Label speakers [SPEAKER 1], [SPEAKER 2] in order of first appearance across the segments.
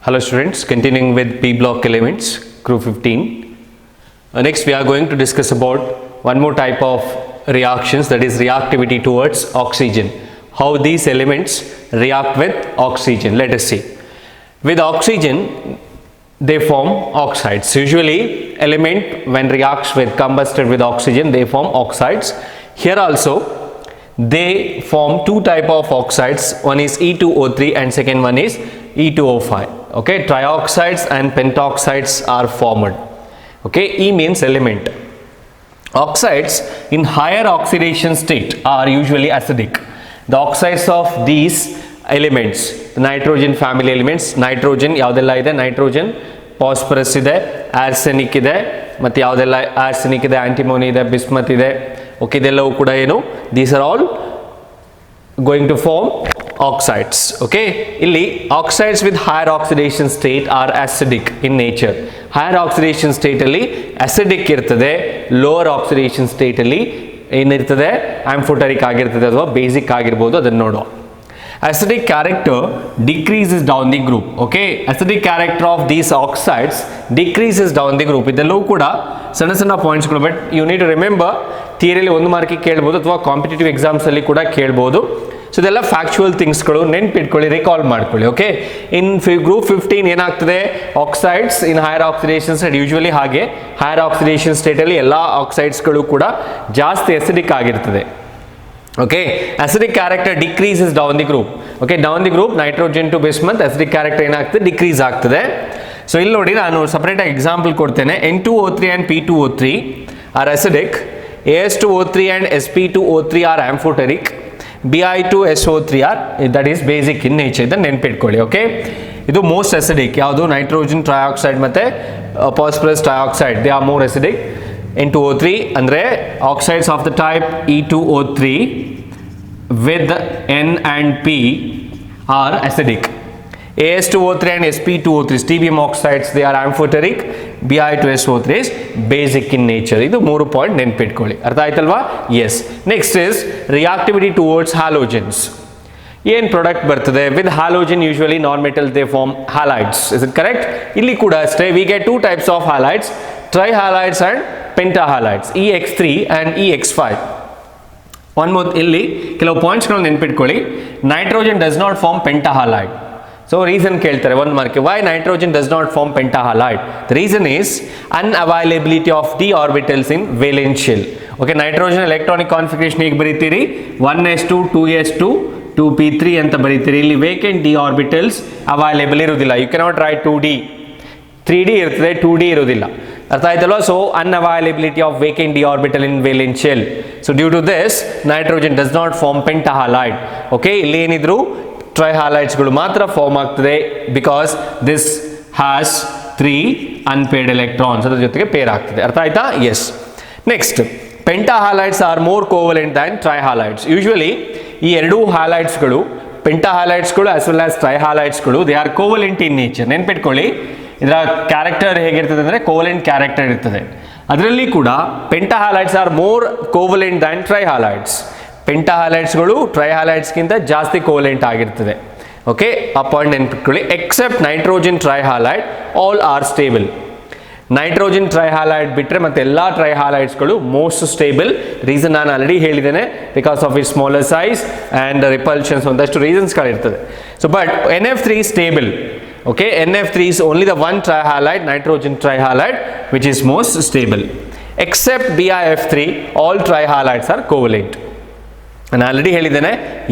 [SPEAKER 1] Hello students, continuing with P block elements, crew 15. Next we are going to discuss about one more type of reactions, that is reactivity towards oxygen. How these elements react with oxygen. Let us see. With oxygen they form oxides. Usually element when reacts with combusted with oxygen they form oxides. Here also they form two type of oxides. One is E2O3 and second one is E2O5. Okay, trioxides and pentoxides are formed. Okay, E means element. Oxides in higher oxidation state are usually acidic. The oxides of these elements, the nitrogen family elements, nitrogen ಯಾವುದೆಲ್ಲ ಇದೆ, nitrogen, phosphorus ಇದೆ, arsenic ಇದೆ, ಮತ್ತೆ ಯಾವುದೆಲ್ಲ arsenic ಇದೆ, antimony ಇದೆ, bismuth ಇದೆ. Okay, ಇದೆಲ್ಲವೂ ಕೂಡ ಏನು, these are all going to form oxides. Okay, ಇಲ್ಲಿ oxides with higher oxidation state are acidic in nature. Higher oxidation state ಅಲ್ಲಿ acidic ಇರ್ತದೆ, lower oxidation state ಅಲ್ಲಿ ಏನಿರ್ತದೆ, amphoteric ಆಗಿರ್ತದೆ ಅಥವಾ basic ಆಗಿರ್ಬೋದು, ಅದನ್ನು ನೋಡುವ. Acidic character decreases down the group. Okay, acidic character of these oxides decreases down the group. ಇದೆಲ್ಲವೂ ಕೂಡ ಸಣ್ಣ ಸಣ್ಣ ಪಾಯಿಂಟ್ಸ್ಗಳು, but you need to remember, ಥಿಯರಿಯಲ್ಲಿ ಒಂದು ಮಾರ್ಕಿಗೆ ಕೇಳ್ಬೋದು ಅಥವಾ ಕಾಂಪಿಟೇಟಿವ್ ಎಕ್ಸಾಮ್ಸ್ ಅಲ್ಲಿ ಕೂಡ ಕೇಳ್ಬೋದು. ಸೊ ಇದೆಲ್ಲ ಫ್ಯಾಕ್ಚುಯಲ್ ಥಿಂಗ್ಸ್ಗಳು, ನೆನ್ಪಿಟ್ಕೊಳ್ಳಿ, ರಿಕಾಲ್ ಮಾಡ್ಕೊಳ್ಳಿ. ಓಕೆ, ಇನ್ ಗ್ರೂಪ್ 15 ಏನಾಗ್ತದೆ, oxides in higher oxidation state, usually ಹಾಗೆ ಹೈಯರ್ ಆಕ್ಸಿಡೇಷನ್ ಸ್ಟೇಟಲ್ಲಿ ಎಲ್ಲ ಆಕ್ಸೈಡ್ಸ್ಗಳು ಕೂಡ ಜಾಸ್ತಿ ಅಸಿಡಿಕ್ ಆಗಿರ್ತದೆ. Okay, acidic character decreases down the group. Okay, down the group nitrogen to bismuth acidic character ಏನಾಗ್ತದೆ, ಡಿಕ್ರೀಸ್ ಆಗ್ತದೆ. ಸೊ ಇಲ್ಲಿ ನೋಡಿ, ನಾನು ಸಪರೇಟ್ ಆಗಿ ಎಕ್ಸಾಂಪಲ್ ಕೊಡ್ತೇನೆ. N2O3 and P2O3 are acidic, AS2O3 and SP2O3 are amphoteric, Bi2SO3 are, that is basic in nature. ಇದನ್ನು ನೆನ್ಪಿಟ್ಕೊಳ್ಳಿ. Okay, ಇದು ಮೋಸ್ಟ್ ಅಸಿಡಿಕ್ ಯಾವುದು, ನೈಟ್ರೋಜನ್ ಟ್ರೈಆಕ್ಸೈಡ್ ಮತ್ತೆ phosphorus trioxide, they are more acidic. N2O3 ಅಂದರೆ oxides of the type E2O3 with N and P are acidic. AS2O3 and SP2O3 strontium oxides, they are amphoteric. Bi2SO3 is basic in nature. ಇದು 3 point ನೆನ್ಪಿಟ್ಕೊಳ್ಳಿ. ಅರ್ಥ ಆಯ್ತಲ್ವಾ? Yes. Next is reactivity towards halogens. ಏನು product ಬರ್ತದೆ with halogen, usually non metal they form halides. Is it correct? ಇಲ್ಲಿ ಕೂಡ ಅಷ್ಟೇ, we get two types of halides, trihalides and pentahalides, EX3 and EX5. One more, ಇಲ್ಲಿ ಕೆಲವು ಪಾಯಿಂಟ್ಸ್ಗಳು ನೆನ್ಪಿಟ್ಕೊಳ್ಳಿ. Nitrogen does not form pentahalide. So reason ಕೇಳ್ತಾರೆ ಒಂದು mark, why nitrogen does not form pentahalide? The reason is unavailability of d orbitals in valence shell. Okay, nitrogen electronic configuration ಹೇಗೆ ಬರೀತೀರಿ, 1s2 2s2 2p3 ಅಂತ ಬರೀತೀರಿ. ಇಲ್ಲಿ vacant d orbitals available ಇರುವುದಿಲ್ಲ. You cannot write 2d, 3d ಇರ್ತದೆ, 2d ಇರುವುದಿಲ್ಲ. ಅರ್ಥ ಆಯ್ತಲ್ವಾ? So unavailability of vacant d orbital in valence shell. So due to this nitrogen does not form pentahalide. Okay, ಇಲ್ಲಿ ಏನಿದ್ರು ಟ್ರೈಹಾಲೈಡ್ಸ್ ಗಳು ಮಾತ್ರ ಫಾರ್ಮ್ ಆಗ್ತದೆ, because this has 3 unpaired electrons, ಅದರ ಜೊತೆಗೆ ಪೇರ್ ಆಗ್ತದೆ. ಅರ್ಥ ಆಯ್ತಾ? Yes. Next, pentahalides are more covalent than trihalides. Usually ಈ ಎರಡೂ ಹ್ಯಾಲೈಡ್ಸ್ಗಳು, ಪೆಂಟಾಹಾಲೈಡ್ಸ್ಗಳು ಆಸ್ ವೆಲ್ ಆಸ್ ಟ್ರೈಹಾಲೈಡ್ಸ್ಗಳು, they are covalent in nature. ನೆನ್ಪಿಟ್ಕೊಳ್ಳಿ, ಇದರ ಕ್ಯಾರೆಕ್ಟರ್ ಹೇಗಿರ್ತದೆ ಅಂದರೆ ಕೋವಲೆಂಟ್ ಕ್ಯಾರೆಕ್ಟರ್ ಇರ್ತದೆ. ಅದರಲ್ಲಿ ಕೂಡ pentahalides are more covalent than trihalides. ಪೆಂಟಾಹಾಲೈಡ್ಸ್ಗಳು ಟ್ರೈಹಾಲೈಡ್ಸ್ಗಿಂತ ಜಾಸ್ತಿ ಕೋವಲೆಂಟ್ ಆಗಿರ್ತದೆ. ಓಕೆ, ಆ ಪಾಯಿಂಟ್ ನೆನ್ಪಿಟ್ಕೊಳ್ಳಿ. Except nitrogen trihalide, all are stable. Nitrogen trihalide ಬಿಟ್ಟರೆ ಮತ್ತೆ ಎಲ್ಲ ಟ್ರೈಹಾಲೈಡ್ಸ್ಗಳು ಮೋಸ್ಟ್ ಸ್ಟೇಬಲ್. ರೀಸನ್ ನಾನು ಆಲ್ರೆಡಿ ಹೇಳಿದ್ದೇನೆ, because of it smaller size and repulsions, ಒಂದಷ್ಟು ರೀಸನ್ಸ್ಗಳಿರ್ತದೆ. So but NF3 is stable. Okay, NF3 is only the one trihalide, nitrogen trihalide, which is most stable. Except BiF3, all trihalides are covalent. ನಾನು already ಹೇಳಿದ್ದೇನೆ,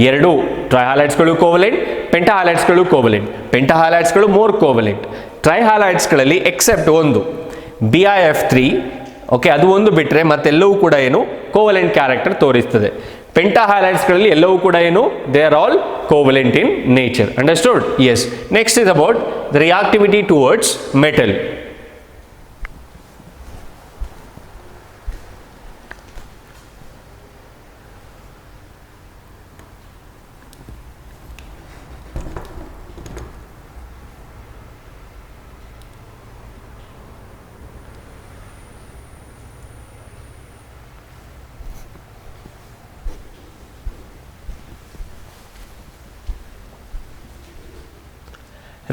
[SPEAKER 1] ಎರಡು ಟ್ರೈಹಾಲೈಡ್ಸ್ಗಳು covalent, ಪೆಂಟಾಹಾಲೈಡ್ಸ್ಗಳು covalent. ಪೆಂಟಾಹಾಲೈಡ್ಸ್ಗಳು more covalent. ಟ್ರೈಹಾಲೈಡ್ಸ್ಗಳಲ್ಲಿ except ಒಂದು BiF3, ಓಕೆ, ಅದು ಒಂದು ಬಿಟ್ಟರೆ ಮತ್ತೆಲ್ಲವೂ ಕೂಡ ಏನು ಕೋವಲೆಂಟ್ ಕ್ಯಾರೆಕ್ಟರ್ ತೋರಿಸ್ತದೆ. ಪೆಂಟಾಹಾಲೈಡ್ಸ್ಗಳಲ್ಲಿ ಎಲ್ಲವೂ ಕೂಡ ಏನು, they are all covalent in nature. Understood? Yes. Next is about the reactivity towards metal.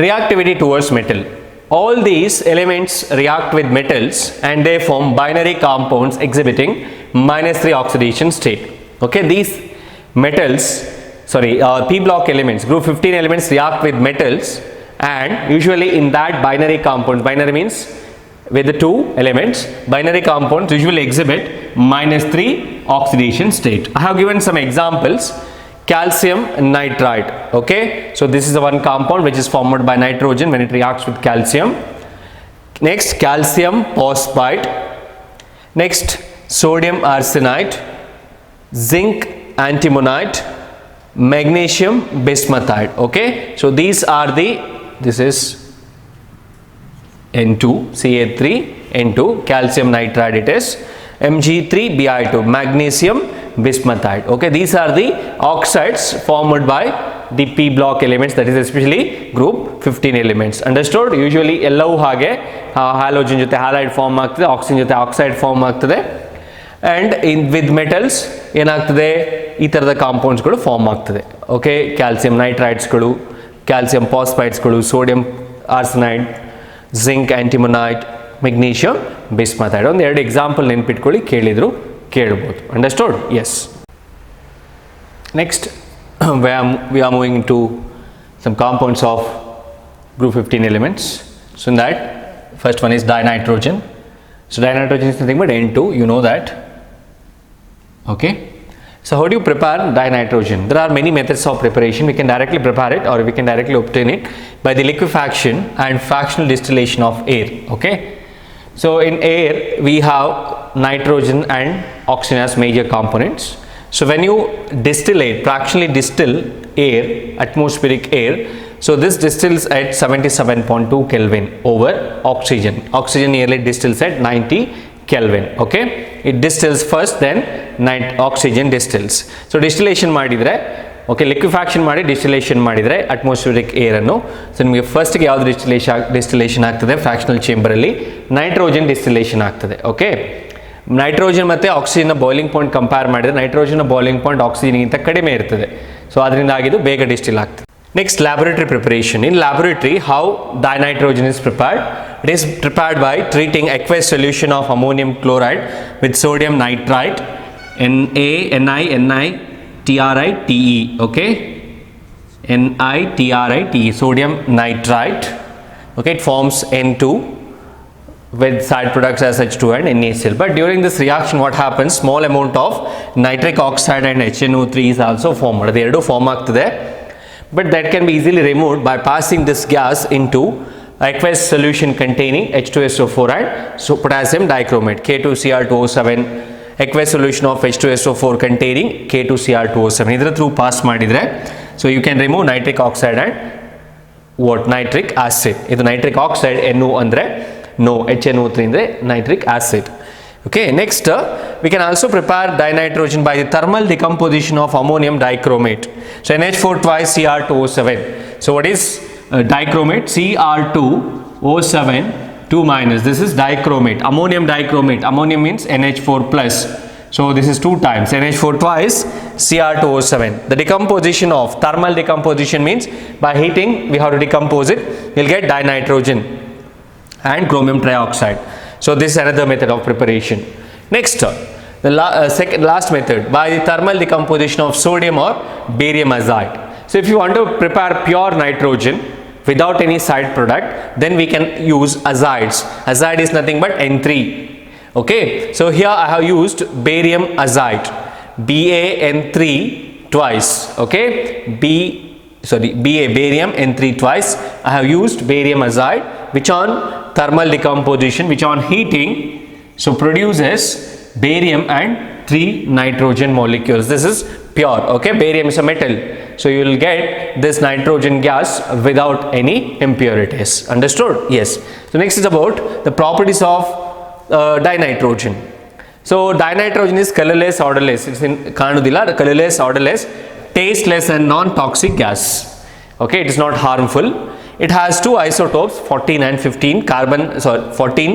[SPEAKER 1] reactivity towards metal. All these elements react with metals and they form binary compounds exhibiting -3 oxidation state. Okay, these metals, P block elements, group 15 elements react with metals, and usually in that binary compounds, binary means with the two elements, binary compounds usually exhibit -3 oxidation state. I have given some examples. Calcium nitride. Okay, so this is the one compound which is formed by nitrogen when it reacts with calcium. Next, calcium phosphide. Next, sodium arsenide, zinc antimonide, magnesium bismuthide. Okay, so these are this is N2CA3N2, calcium nitride it is, Mg3Bi2, magnesium bismuthide. Okay, these are the oxides formed by the P block elements, that is especially group 15 elements. Understood? Usually ಎಲ್ಲವೂ ಹಾಗೆ halogen ಜೊತೆ halide form ಆಗ್ತದೆ, oxygen ಜೊತೆ oxide form ಆಗ್ತದೆ, and with metals ಏನಾಗ್ತದೆ, ಈ ತರದ compounds ಗಳು form ಆಗ್ತದೆ. Okay, calcium nitrides ಗಳು, calcium phosphides ಗಳು, sodium arsenide, zinc antimonide, magnesium bismuthide. ಒಂದು ಎರಡು ಎಕ್ಸಾಂಪಲ್ ನೆನಪಿಟ್ಕೊಳ್ಳಿ, ಕೇಳಿದ್ರು ಕೇಳಬಹುದು. Understood? Yes. Next, we are moving into some compounds of group 15 elements. So in that, first one is dinitrogen. So dinitrogen is nothing but N2, you know that. Okay, so how do you prepare dinitrogen? There are many methods of preparation. We can directly prepare it or we can directly obtain it by the liquefaction and fractional distillation of air. Okay, so in air we have nitrogen and oxygen as major components. So when you fractionally distill air, atmospheric air, so this distills at 77.2 Kelvin over oxygen. Oxygen nearly distills at 90 Kelvin. Okay, it distills first, then oxygen distills. So distillation ಮಾಡಿದ್ರೆ, okay, liquefaction ಮಾಡಿ distillation ಮಾಡಿದ್ರೆ atmospheric air ಅನ್ನು, so ನಿಮಗೆ first ಗೆ ಯಾವುದು distillation ಆಗ್ತದೆ fractional chamber ಅಲ್ಲಿ, nitrogen distillation ಆಗ್ತದೆ. Okay, ನೈಟ್ರೋಜನ್ ಮತ್ತು ಆಕ್ಸಿಜನ್ನ ಬಾಯ್ಲಿಂಗ್ ಪಾಯಿಂಟ್ ಕಂಪೇರ್ ಮಾಡಿದರೆ ನೈಟ್ರೋಜನ್ನ ಬಾಯ್ಲಿಂಗ್ ಪಾಯಿಂಟ್ ಆಕ್ಸಿಜನ್ಗಿಂತ ಕಡಿಮೆ ಇರ್ತದೆ. ಸೊ ಅದರಿಂದ ಆಗಿದ್ದು ಬೇಗ ಡಿಸ್ಟಿಲ್ ಆಗ್ತದೆ. Next, laboratory preparation. In laboratory, how dinitrogen is prepared? It is prepared by treating aqueous solution of ammonium chloride with sodium nitrite, NaNiNiTrite. Okay, NiTrite, sodium nitrite. Okay, it forms N2 with side products as H2 and NaCl. But during this reaction, what happens? Small amount of nitric oxide and HNO3 is also formed. They do form ಆಗ್ತದೆ, but that can be easily removed by passing this gas into aqueous solution containing H2SO4 and potassium dichromate, K2Cr2O7, aqueous solution of H2SO4 containing K2Cr2O7. ಇದರ through pass ಮಾಡಿದ್ರೆ, so you can remove nitric oxide and what? Nitric acid. ಇದು nitric oxide, NO ಅಂದ್ರೆ no, HNO3 ಅಂದರೆ nitric acid. Okay, next we can also prepare dinitrogen by the thermal decomposition of ammonium dichromate. So NH4 twice Cr2O7. So what is dichromate? Cr2O7 2 minus. This is dichromate, ammonium dichromate. Ammonium means NH4 plus. So this is 2 times NH4 twice Cr2O7. The decomposition of thermal decomposition means by heating we have to decompose it. You'll get dinitrogen and chromium trioxide. So this is another method of preparation. Next, the last method, by the thermal decomposition of sodium or barium azide. So if you want to prepare pure nitrogen without any side product, then we can use azides. Azide is nothing but N3. Okay, so here I have used barium azide, BaN3 twice. Okay, barium N3 twice. I have used barium azide, which on thermal decomposition, which on heating, so produces barium and 3 nitrogen molecules. This is pure. Okay, barium is a metal, so you will get this nitrogen gas without any impurities. Understood? Yes. So next is about the properties of dinitrogen. So dinitrogen is colorless, odorless. It's in kanudilla, colorless, odorless, tasteless and non-toxic gas. Okay, it is not harmful. It has 2 isotopes, 14 and 15, 14,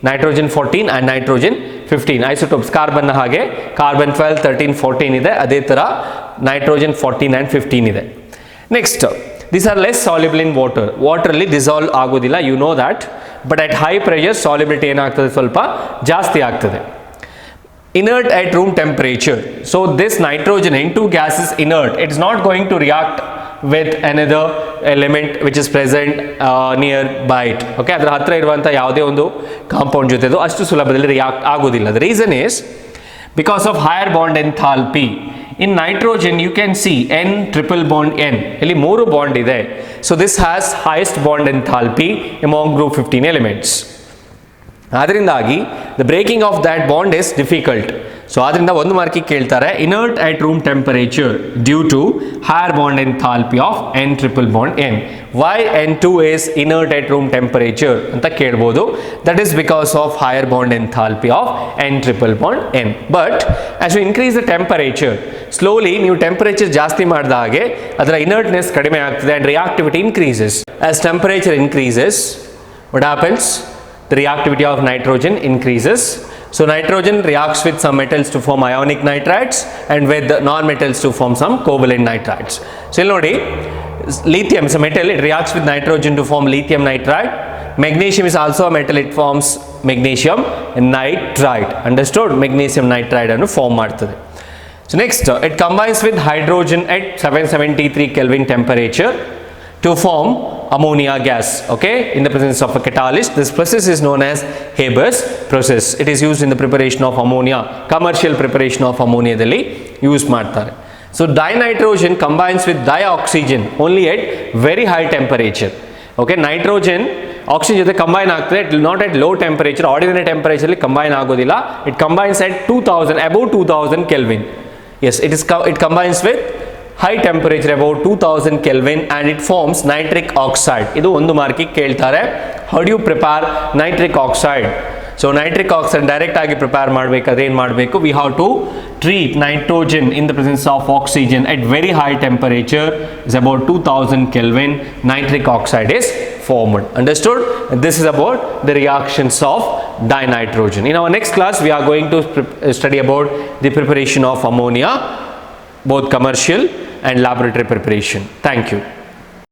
[SPEAKER 1] nitrogen 14 and nitrogen 15 isotopes. Carbon hage carbon 12, 13, 14 ide, ಅದೇ ತರ nitrogen 14 and 15 ide. Next, These are less soluble in water. Water ಅಲ್ಲಿ dissolve ಆಗೋದಿಲ್ಲ, you know that. But at high pressure solubility ಏನಾಗ್ತದೆ, ಸ್ವಲ್ಪ ಜಾಸ್ತಿ ಆಗ್ತದೆ. Inert at room temperature. So this nitrogen N2 gas is inert. It is not going to react with another element which is present nearby it. Okay, ಅದರ ಹತ್ರ ಇರುವಂಥ ಯಾವುದೇ ಒಂದು compound ಜೊತೆದು ಅಷ್ಟು ಸುಲಭದಲ್ಲಿ ರಿಯಾಕ್ಟ್ ಆಗೋದಿಲ್ಲ. The reason is because of higher bond enthalpy. In nitrogen you can see N triple bond N. ಇಲ್ಲಿ 3 bond ಇದೆ. So this has highest bond enthalpy among group 15 elements. ಅದರಿಂದಾಗಿ the breaking of that bond is difficult. So ಅದರಿಂದ ಒಂದು ಮಾರ್ಕಿಗೆ ಕೇಳ್ತಾರೆ, inert at room temperature due to higher bond enthalpy of N triple bond N. Why N2 is inert at room temperature ಅಂತ ಕೇಳ್ಬೋದು. That is because of higher bond enthalpy of N triple bond N. But as you increase the temperature, slowly ನೀವು temperature ಜಾಸ್ತಿ ಮಾಡಿದ ಹಾಗೆ ಅದರ inertness ಕಡಿಮೆ ಆಗ್ತದೆ and reactivity increases. As temperature increases, what happens? The reactivity of nitrogen increases. So nitrogen reacts with some metals to form ionic nitrides and with non-metals to form some covalent nitrides. So you'll notice lithium is a metal, it reacts with nitrogen to form lithium nitride. Magnesium is also a metal, it forms magnesium nitride. Understood? Magnesium nitride and form ಮಾಡ್ತದೆ. So next, it combines with hydrogen at 773 Kelvin temperature to form ammonia gas, okay, in the presence of a catalyst. This process is known as Haber's process. It is used in the preparation of ammonia, commercial preparation of ammonia dalli use ಮಾಡ್ತಾರೆ. So dinitrogen combines with dioxygen only at very high temperature. Okay, nitrogen oxygen ಜೊತೆ combine ಆಗ್ತದೆ, not at low temperature, ordinary temperature ಅಲ್ಲಿ combine ಆಗೋದಿಲ್ಲ. It combines at 2000, above 2000 Kelvin. Yes, it combines with high temperature about 2000 Kelvin and it forms nitric oxide. ಇದು ಒಂದು ಮಾರ್ಕಿಗೆ ಕೇಳ್ತಾರೆ. How do you prepare nitric oxide? So nitric oxide direct ಆಗಿ prepare ಮಾಡಬೇಕಾದ್ರೆ ಏನು ಮಾಡಬೇಕು? We have to treat nitrogen in the presence of oxygen at very high temperature, is about 2000 Kelvin. Nitric oxide is formed. Understood? This is about the reactions of dinitrogen. In our next class we are going to study about the preparation of ammonia, both commercial and laboratory preparation. Thank you.